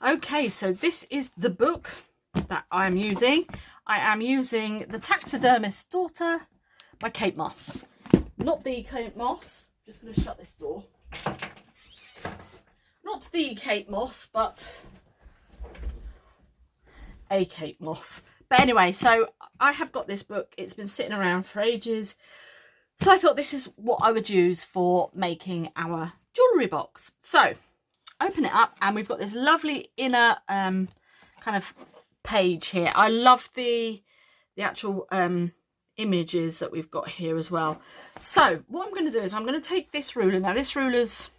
Okay, so this is the book that I'm using. I am using The Taxidermist's Daughter by Kate Moss. Not the Kate Moss. Just going to shut this door. Not the Kate Moss, but a Kate Moss. But anyway, so I have got this book. It's been sitting around for ages. So I thought this is what I would use for making our jewellery box. So open it up and we've got this lovely inner kind of page here. I love the actual images that we've got here as well. So what I'm going to do is I'm going to take this ruler. Now this ruler's,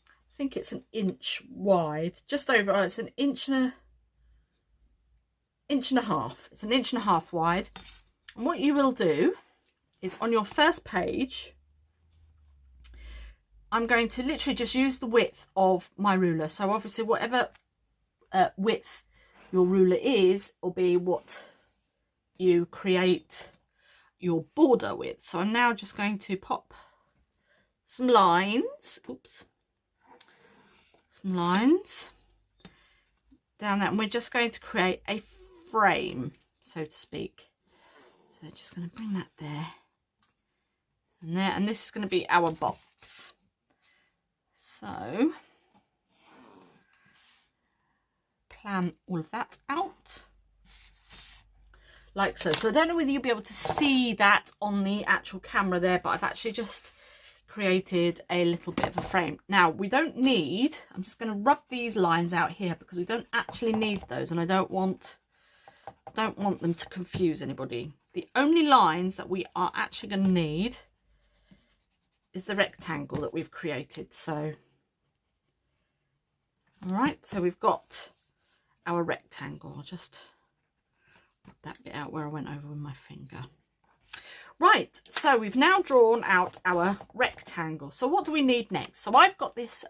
I think it's 1 inch wide, just over, it's 1.5 inches. It's 1.5 inches wide. And what you will do is on your first page, I'm going to literally just use the width of my ruler. So obviously whatever width your ruler is will be what you create your border with. So I'm now just going to pop some lines, some lines down that, and we're just going to create a frame, so to speak. So just going to bring that there and there, and this is going to be our box. So plan all of that out like so. So I don't know whether you'll be able to see that on the actual camera there, but I've actually just created a little bit of a frame. Now we don't need, I'm just going to rub these lines out here because we don't actually need those, and I don't want them to confuse anybody. The only lines that we are actually going to need is the rectangle that we've created. So all right, so we've got our rectangle. I'll just put that bit out where I went over with my finger. Right, so we've now drawn out our rectangle. So what do we need next? So I've got this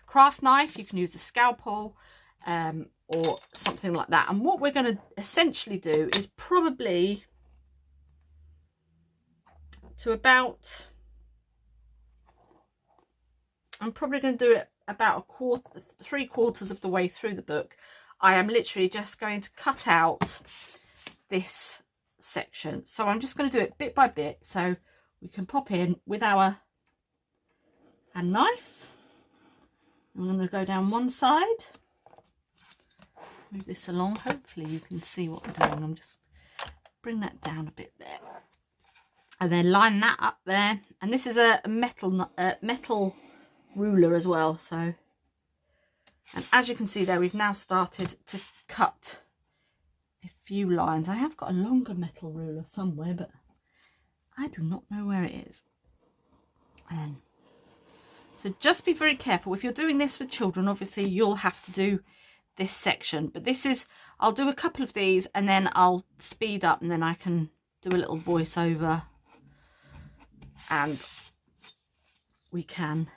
craft knife. You can use a scalpel or something like that. And what we're going to essentially do is probably to about, I'm probably going to do it about 3/4 of the way through the book. I am literally just going to cut out this section. So I'm just going to do it bit by bit so we can pop in with our knife. I'm going to go down one side, move this along. Hopefully you can see what I'm doing. I'm just bring that down a bit there, and then line that up there. And this is a metal ruler as well. So, and as you can see there, we've now started to cut a few lines. I have got a longer metal ruler somewhere, but I do not know where it is. And so just be very careful. If you're doing this with children, obviously you'll have to do this section, but this is, I'll do a couple of these and then I'll speed up, and then I can do a little voiceover and we can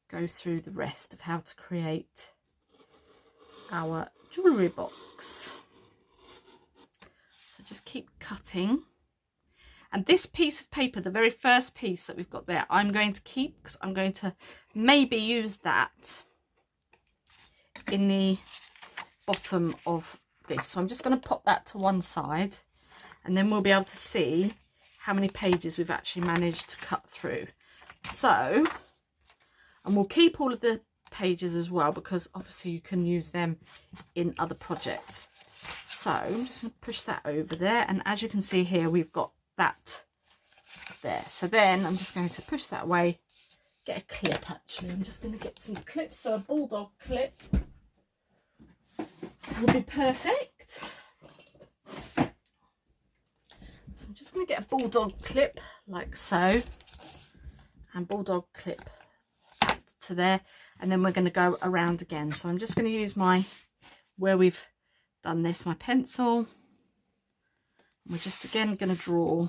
go through the rest of how to create our jewellery box. So just keep cutting. And this piece of paper, the very first piece that we've got there, I'm going to keep because I'm going to maybe use that in the bottom of this. So I'm just going to pop that to one side, and then we'll be able to see how many pages we've actually managed to cut through. So, and we'll keep all of the pages as well because obviously you can use them in other projects. So I'm just going to push that over there, and as you can see here, we've got that there. So then I'm just going to push that away, get a clip. Actually, I'm just going to get some clips. So a bulldog clip will be perfect. So I'm just going to get a bulldog clip like so, and bulldog clip that to there, and then we're going to go around again. So I'm just going to use my, where we've done this, my pencil. We're just again going to draw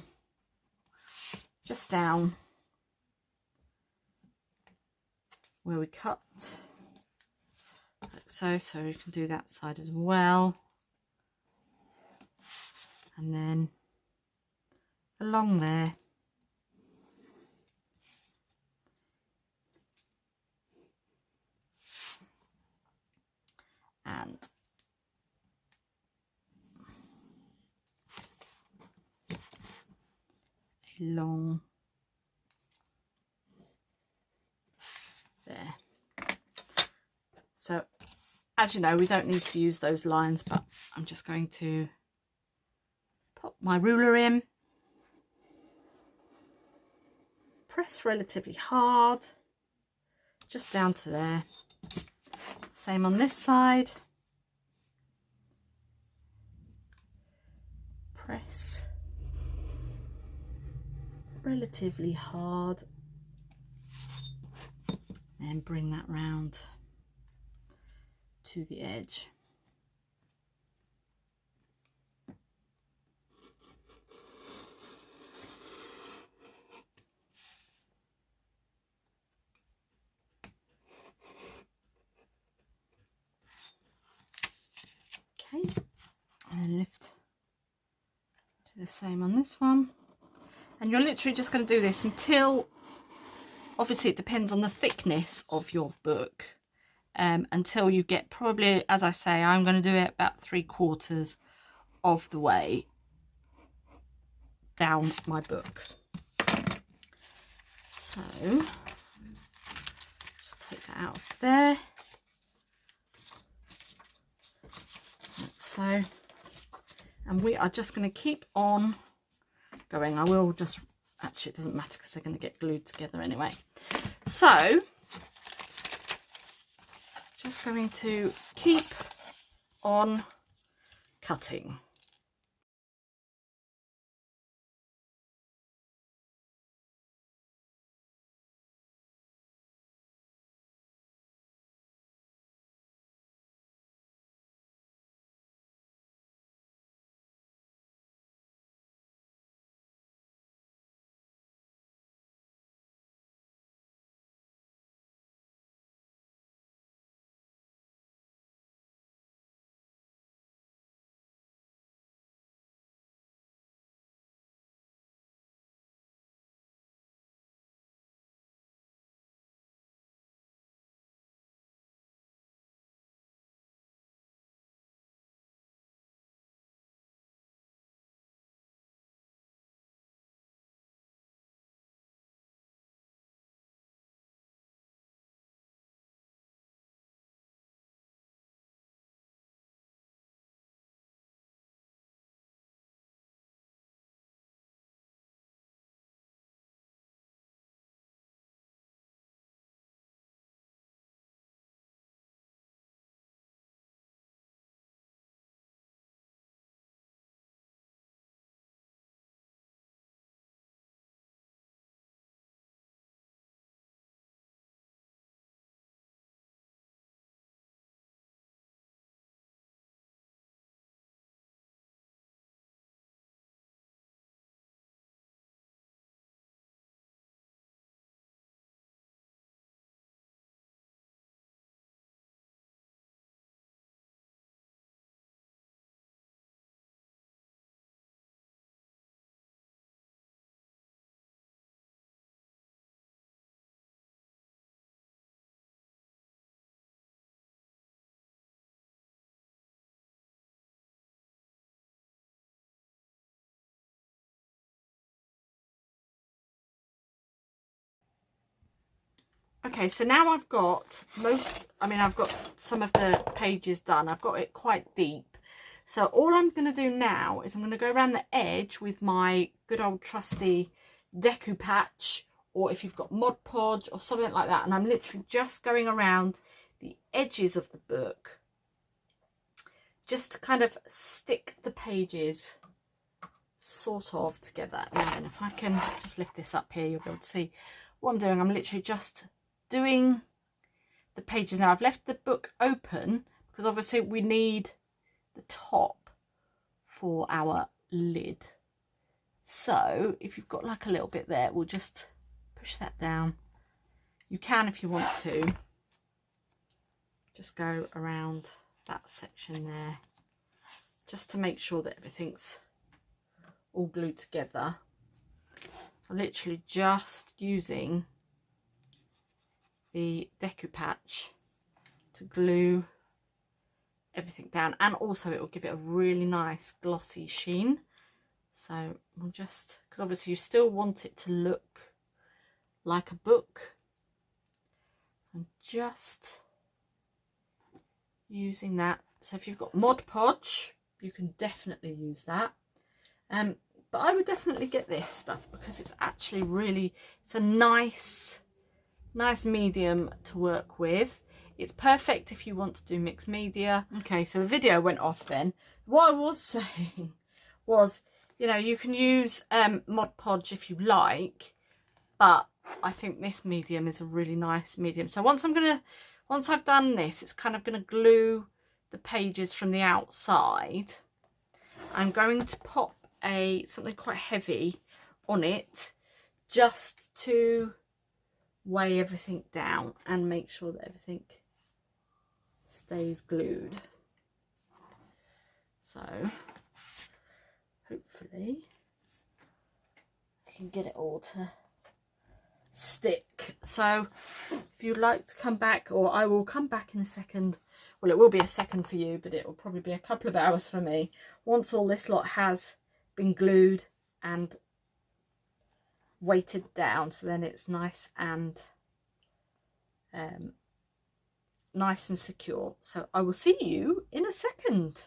just down where we cut like so. So we can do that side as well, and then along there. long. There. So as you know, we don't need to use those lines, but I'm just going to pop my ruler in, press relatively hard, just down to there. Same on this side. Press relatively hard, then bring that round to the edge. Okay, and then lift, do the same on this one. And you're literally just going to do this until, obviously it depends on the thickness of your book, until you get probably, as I say, I'm going to do it about 3/4 of the way down my book. So just take that out of there, like so, and we are just going to keep on going. I will just, actually it doesn't matter because they're going to get glued together anyway. So just going to keep on cutting. Okay, so now I've got I've got some of the pages done. I've got it quite deep. So all I'm going to do now is I'm going to go around the edge with my good old trusty decoupage, or if you've got Mod Podge or something like that. And I'm literally just going around the edges of the book, just to kind of stick the pages sort of together. Now then, if I can just lift this up here, you'll be able to see what I'm doing. I'm literally just doing the pages. Now I've left the book open because obviously we need the top for our lid. So if you've got like a little bit there, we'll just push that down. You can, if you want to, just go around that section there, just to make sure that everything's all glued together. So literally just using the decoupage to glue everything down, and also it will give it a really nice glossy sheen. So we'll just, because obviously you still want it to look like a book. I'm just using that. So if you've got Mod Podge, you can definitely use that. But I would definitely get this stuff because it's actually really, it's a nice medium to work with. It's perfect if you want to do mixed media. Okay, so the video went off then. What I was saying was, you know, you can use Mod Podge if you like, but I think this medium is a really nice medium. So once I've done this, it's kind of going to glue the pages from the outside. I'm going to pop something quite heavy on it just to weigh everything down and make sure that everything stays glued. So hopefully I can get it all to stick. So if you'd like to come back, or I will come back in a second. Well, it will be a second for you, but it will probably be a couple of hours for me once all this lot has been glued and weighted down, so then it's nice and secure. So I will see you in a second.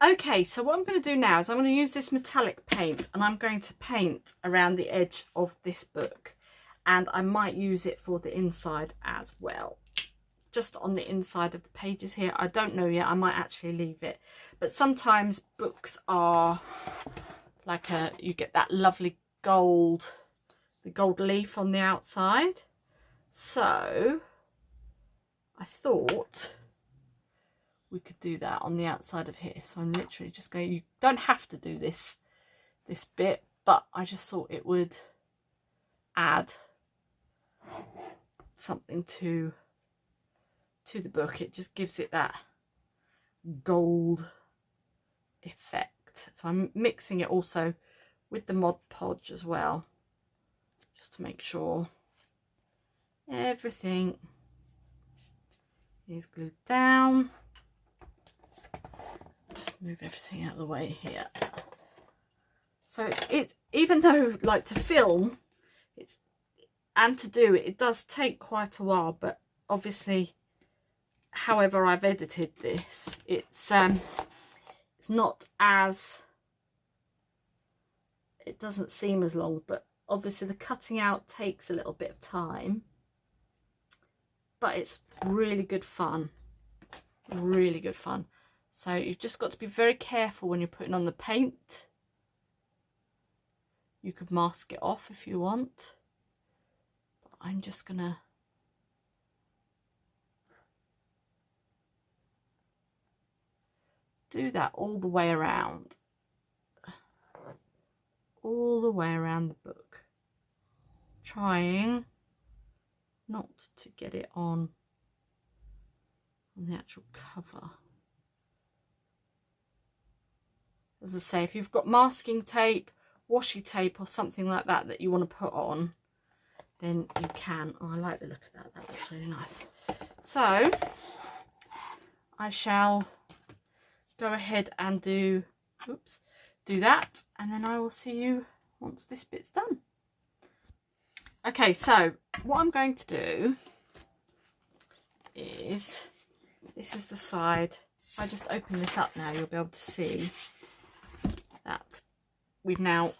Okay, so what I'm going to do now is I'm going to use this metallic paint and I'm going to paint around the edge of this book, and I might use it for the inside as well, just on the inside of the pages here. I don't know yet, I might actually leave it, but sometimes books are like you get that lovely gold, the gold leaf on the outside. So I thought we could do that on the outside of here. So I'm literally just going, you don't have to do this bit, but I just thought it would add something to the book. It just gives it that gold effect. So I'm mixing it also with the Mod Podge as well, just to make sure everything is glued down. Just move everything out of the way here. So it's even though, like, to film and to do it does take quite a while, but obviously however I've edited this, it's not as, it doesn't seem as long, but obviously the cutting out takes a little bit of time, but it's really good fun, really good fun. So you've just got to be very careful when you're putting on the paint. You could mask it off if you want, but I'm just gonna do that all the way around, the book, trying not to get it on the actual cover. As I say, if you've got masking tape, washi tape or something like that that you want to put on, then you can. Oh, I like the look of that. That looks really nice. So I shall go ahead and do that, and then I will see you once this bit's done. Okay, so what I'm going to do is, this is the side. If I just open this up now, you'll be able to see that we've now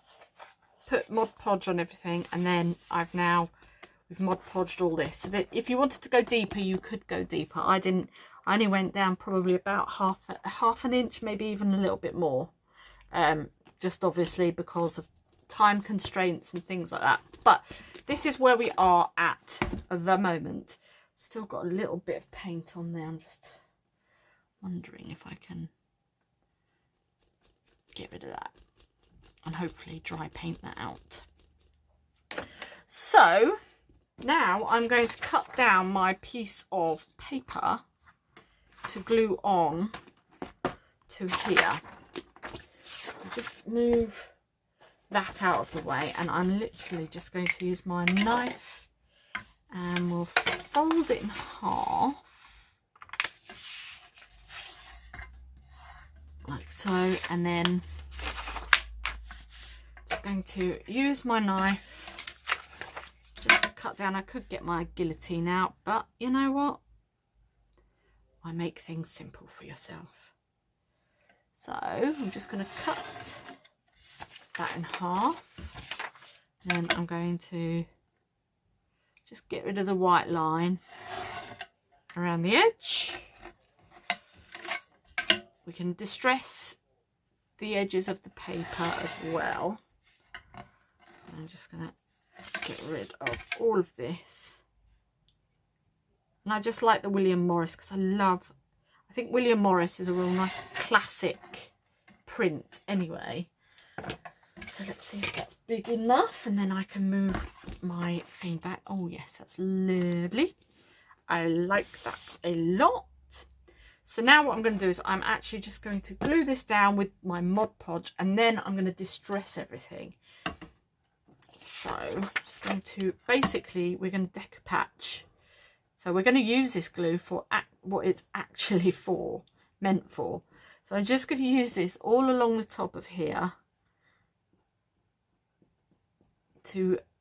put Mod Podge on everything, and then we've Mod Podged all this, so that if you wanted to go deeper, you could go deeper. I didn't. I only went down probably about half an inch, maybe even a little bit more, just obviously because of time constraints and things like that. But this is where we are at the moment. Still got a little bit of paint on there. I'm just wondering if I can get rid of that and hopefully dry paint that out. So now I'm going to cut down my piece of paper to glue on to here. I'll just move that out of the way, and I'm literally just going to use my knife and we'll fold it in half like so, and then just going to use my knife just to cut down. I could get my guillotine out, but you know what, I make things simple for yourself. So I'm just going to cut that in half, then I'm going to just get rid of the white line around the edge. We can distress the edges of the paper as well. I'm just going to get rid of all of this, and I just like the William Morris because I think William Morris is a real nice classic print anyway. So let's see if that's big enough, and then I can move my thing back. Oh yes, that's lovely. I like that a lot. So now what I'm going to do is I'm actually just going to glue this down with my Mod Podge, and then I'm going to distress everything. So I'm just going to, basically we're going to decoupage. So we're going to use this glue for what it's actually meant for. So I'm just going to use this all along the top of here.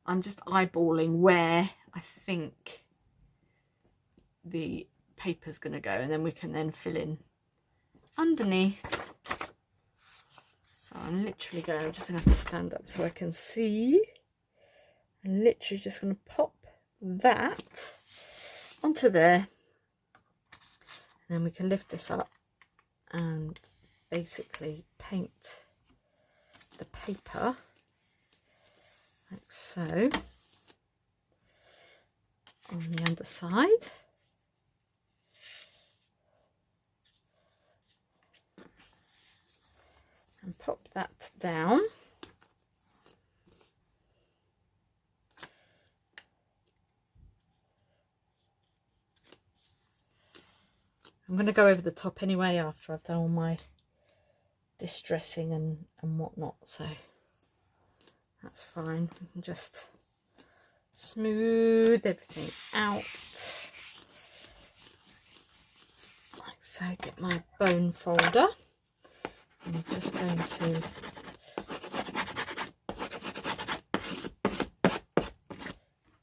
I'm just eyeballing where I think the paper's going to go, and then we can then fill in underneath. So I'm just going to have to stand up so I can see. I'm literally just going to pop that onto there, and then we can lift this up and basically paint the paper like so on the underside. And pop that down. I'm going to go over the top anyway after I've done all my distressing and whatnot, so that's fine. We can just smooth everything out like so. Get my bone folder. I'm just going to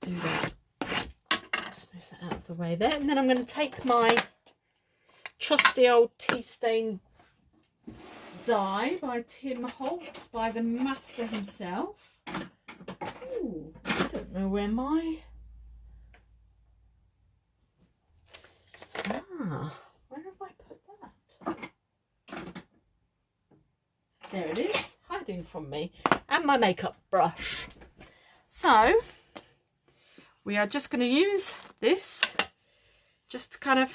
do that. Just move that out of the way there, and then I'm going to take my trusty old tea stain die by Tim Holtz, by the master himself. Ooh, I don't know where my... where have I put that? There it is, hiding from me. And my makeup brush. So, we are just going to use this just to kind of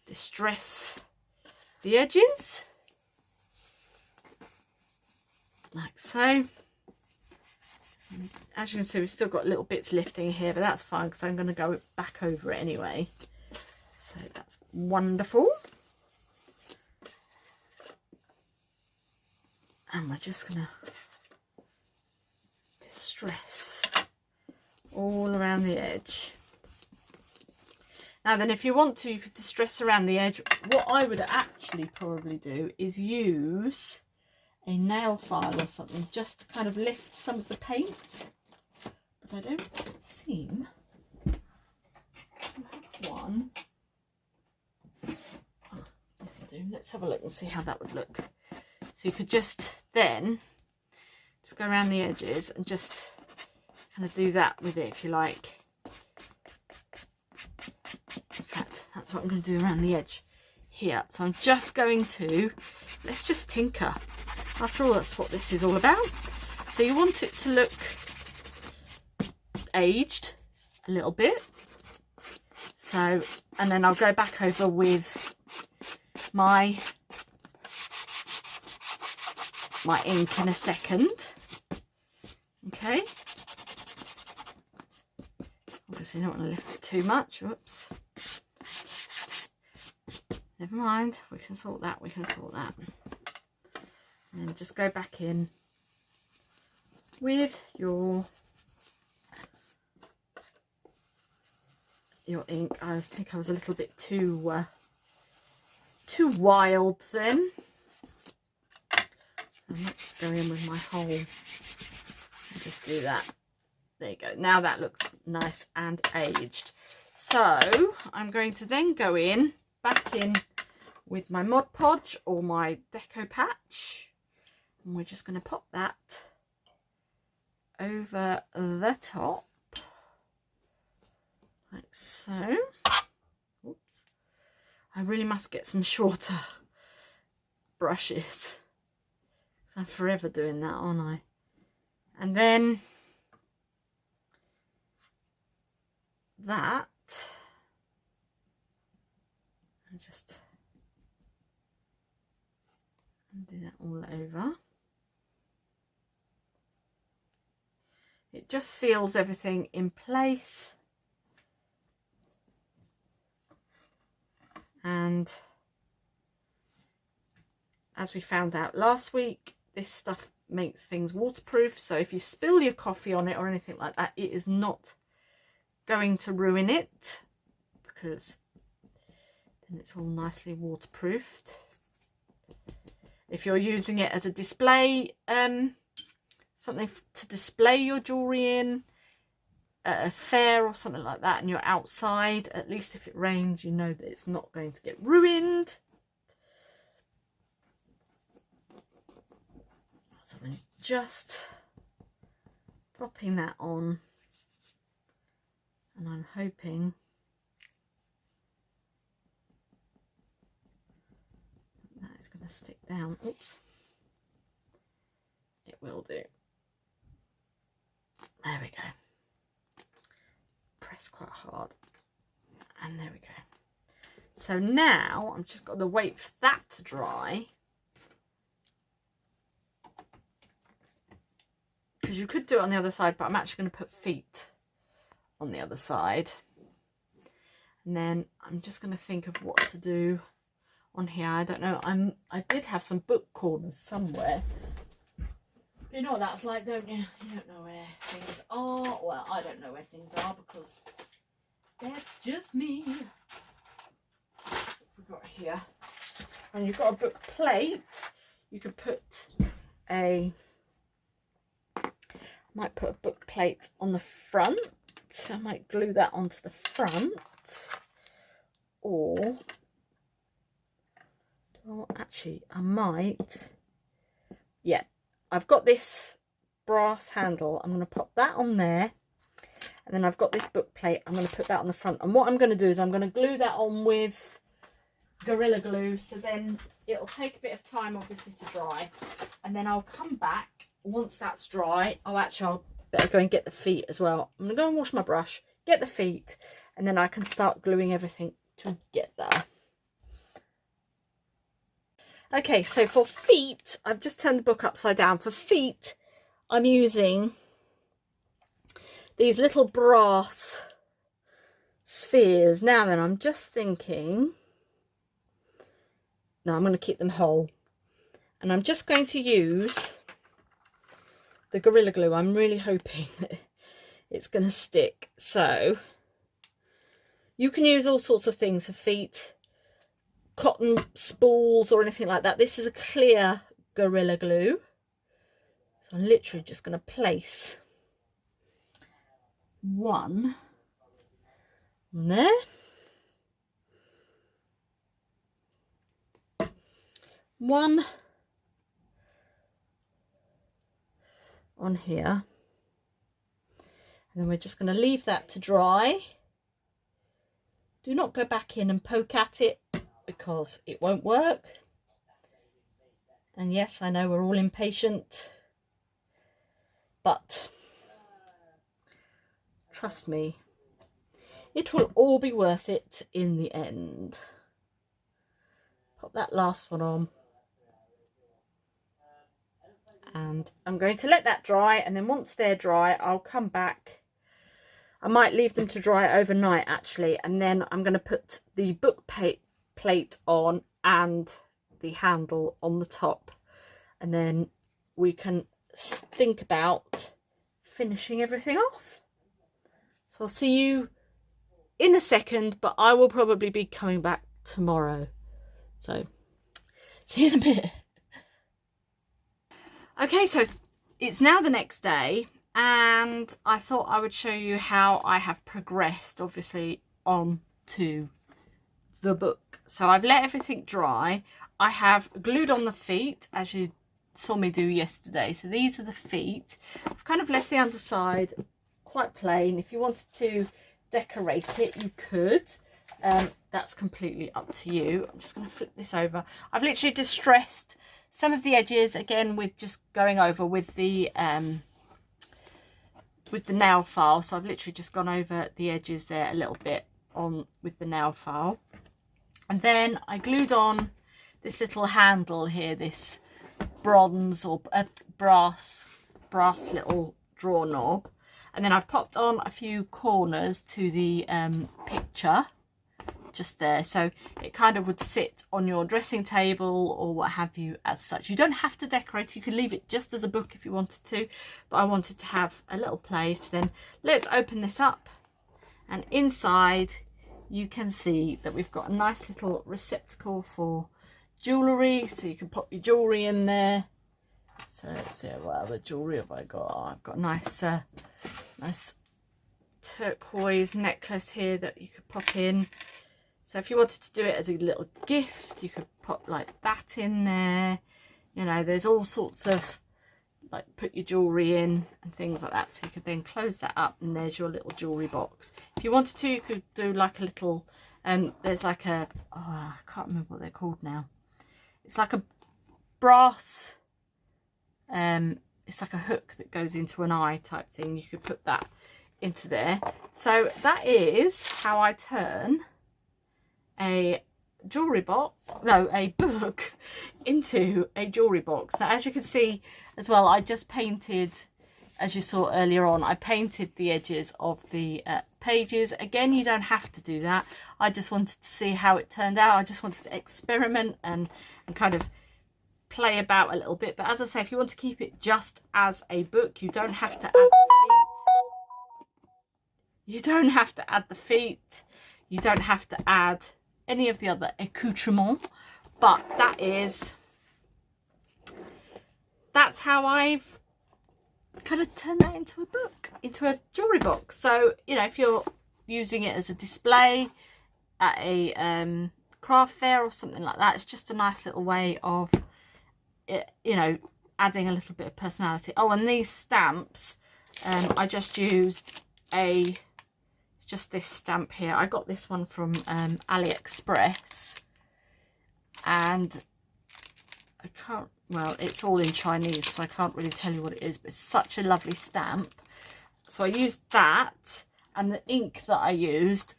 distress the edges. Like so. And as you can see, we've still got little bits lifting here, but that's fine because I'm going to go back over it anyway. So that's wonderful. And we're just going to distress all around the edge. Now then, if you want to, you could distress around the edge. What I would actually probably do is use a nail file or something just to kind of lift some of the paint. But I don't seem to have one. Oh, yes, I do. Let's have a look and see how that would look. So you could just then just go around the edges and just kind of do that with it if you like. In fact, that's what I'm going to do around the edge here. So I'm just going to, let's just tinker. After all, that's what this is all about. So you want it to look aged a little bit. So, and then I'll go back over with my my ink in a second. Okay. Obviously, I don't want to lift it too much. Whoops. Never mind. We can sort that. We can sort that. And then just go back in with your ink. I think I was a little bit too wild then. I'm not just going in with my whole, and just do that. There you go. Now that looks nice and aged. So I'm going to then go in, back in with my Mod Podge or my Deco Patch, and we're just going to pop that over the top, like so. Oops. I really must get some shorter brushes. I'm forever doing that, aren't I? And then that, and just do that all over. It just seals everything in place. And as we found out last week, this stuff makes things waterproof, so if you spill your coffee on it or anything like that, it is not going to ruin it, because then it's all nicely waterproofed. If you're using it as a display, something to display your jewellery in at a fair or something like that, and you're outside, at least if it rains, you know that it's not going to get ruined. So I'm just popping that on, and I'm hoping that is going to stick down. Oops, it will do. There we go. Press quite hard, and there we go. So now I've just got to wait for that to dry, because you could do it on the other side, but I'm actually going to put feet on the other side. And then I'm just going to think of what to do on here. I don't know. I did have some book corners somewhere. You know what that's like, don't you? You don't know where things are. Well, I don't know where things are, because that's just me. What we've got here. When you've got a book plate, you could put a... might put a book plate on the front. I might glue that onto the front, or actually I might, yeah, I've got this brass handle. I'm going to pop that on there, and then I've got this book plate. I'm going to put that on the front, and what I'm going to do is I'm going to glue that on with Gorilla Glue, so then it'll take a bit of time obviously to dry, and then I'll come back once that's dry. I'll better go and get the feet as well. I'm gonna go and wash my brush, get the feet, and then I can start gluing everything together. Okay, so for feet, I've just turned the book upside down. For feet, I'm using these little brass spheres. Now then, I'm just thinking, no, I'm going to keep them whole, and I'm just going to use the Gorilla Glue. I'm really hoping that it's going to stick. So you can use all sorts of things for feet, cotton spools or anything like that. This is a clear Gorilla Glue, so I'm literally just going to place one on there, one on here, and then we're just going to leave that to dry. Do not go back in and poke at it, because it won't work. And yes, I know we're all impatient, but trust me, it will all be worth it in the end. Pop that last one on. and I'm going to let that dry, and then once they're dry I'll come back. I might leave them to dry overnight actually, and then I'm going to put the book plate on and the handle on the top, and then we can think about finishing everything off. So I'll see you in a second, but I will probably be coming back tomorrow. So see you in a bit. Okay, so it's now the next day, and I thought I would show you how I have progressed, obviously, on to the book. So I've let everything dry. I have glued on the feet, as you saw me do yesterday. So these are the feet. I've kind of left the underside quite plain. If you wanted to decorate it, you could. That's completely up to you. I'm just going to flip this over. I've literally distressed some of the edges again with just going over with the nail file. So I've literally just gone over the edges there a little bit on with the nail file, and then I glued on this little handle here, this bronze or brass little drawer knob, and then I've popped on a few corners to the picture just there, so it kind of would sit on your dressing table or what have you as such. You don't have to decorate, you can leave it just as a book if you wanted to, but I wanted to have a little place. Then let's open this up, and inside you can see that we've got a nice little receptacle for jewellery, so you can pop your jewellery in there. So let's see, what other jewellery have I got? Oh, I've got a nice turquoise necklace here that you could pop in. So if you wanted to do it as a little gift, you could pop like that in there. You know, there's all sorts of, like, put your jewellery in and things like that. So you could then close that up, and there's your little jewellery box. If you wanted to, you could do like a little, there's like a, oh, I can't remember what they're called now. It's like a brass, it's like a hook that goes into an eye type thing. You could put that into there. So that is how I turn a jewellery box, no, a book into a jewellery box. Now, as you can see as well, I just painted, as you saw earlier on, I painted the edges of the pages. Again, you don't have to do that. I just wanted to see how it turned out. I just wanted to experiment and kind of play about a little bit. But as I say, if you want to keep it just as a book, you don't have to add the feet. You don't have to add the feet. You don't have to add any of the other accoutrements. But that's how I've kind of turned that into a book, into a jewellery box. So, you know, if you're using it as a display at a craft fair or something like that, it's just a nice little way of, you know, adding a little bit of personality. Oh, and these stamps, I just used just this stamp here. I got this one from AliExpress, and I can't, well, it's all in Chinese, so I can't really tell you what it is, but it's such a lovely stamp. So I used that, and the ink that I used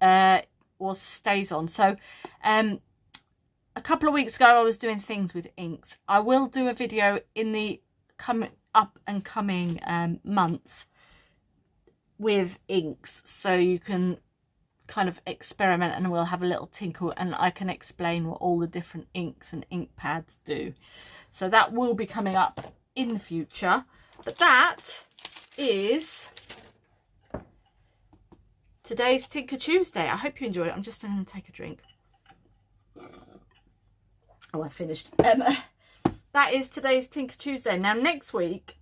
was StazOn. So a couple of weeks ago I was doing things with inks. I will do a video in the up and coming months with inks, so you can kind of experiment, and we'll have a little tinkle, and I can explain what all the different inks and ink pads do. So that will be coming up in the future. But that is today's Tinker Tuesday. I hope you enjoyed it. I'm just going to take a drink. Oh, I finished. That is today's Tinker Tuesday. Now next week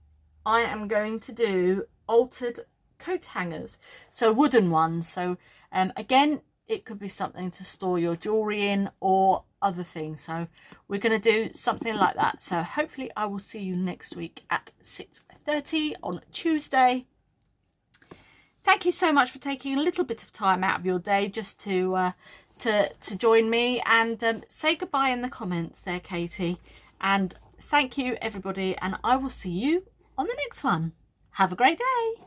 I am going to do altered coat hangers, so wooden ones. So again, it could be something to store your jewellery in or other things. So we're going to do something like that. So hopefully I will see you next week at 6:30 on Tuesday. Thank you so much for taking a little bit of time out of your day just to join me, and say goodbye in the comments there, Katie. And thank you everybody, and I will see you on the next one. Have a great day.